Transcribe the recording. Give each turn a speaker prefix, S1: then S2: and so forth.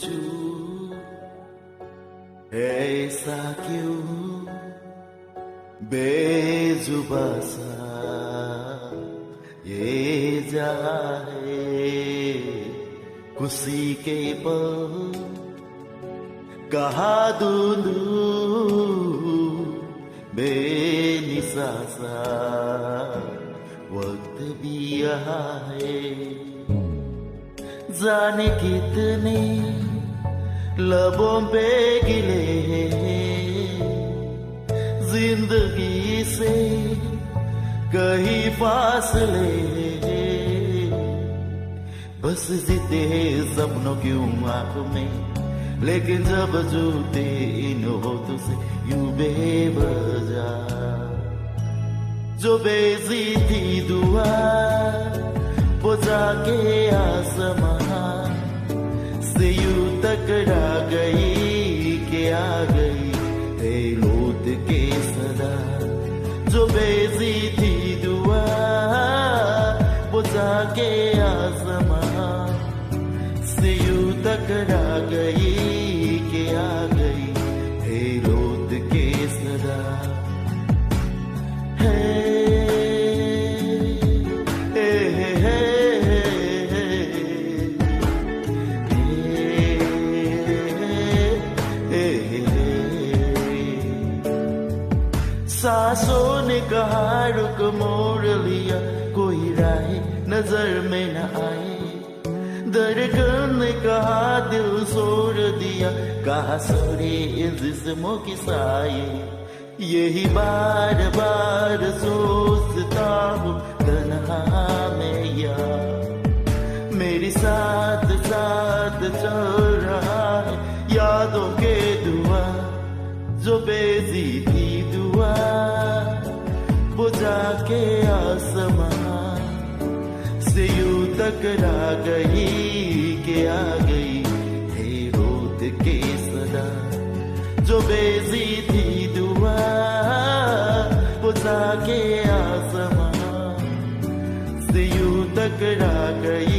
S1: सोचूं ऐसा क्यों बेजुबा सा ये जहां है खुशी के पल कहा दूं बेनिसासा वक्त भी यहाँ है जाने कितने लबों पे गिले जिंदगी से कहीं फासले बस जीते सपनों की आंखों में लेकिन जब जूते इन होठों से यूं बेवजह जो बेजी थी दुआ वो जाके आसमां से यूं टकरा गई कि आ गई है लौट के सदा जो बेजी थी दुआ वो जाके आसमां से यूं टकरा गई कि आ गई है लौट के सदा सांसों ने कहा रुक मोड़ लिया कोई राह नजर में न आए धड़कन ने कहा दिल सोर दिया कहा सोरे इन जिस्मों की साए यही बार बार सोचता हूँ तन्हा में यार मेरी साथ साथ चल रहा है यादों के दुआ जो बेजी थी दुआ वो जाके आसमां से यूं टकरा गई कि आ गई है रोत के सदा जो बेजी थी दुआ वो जाके आसमां से यूं टकरा गई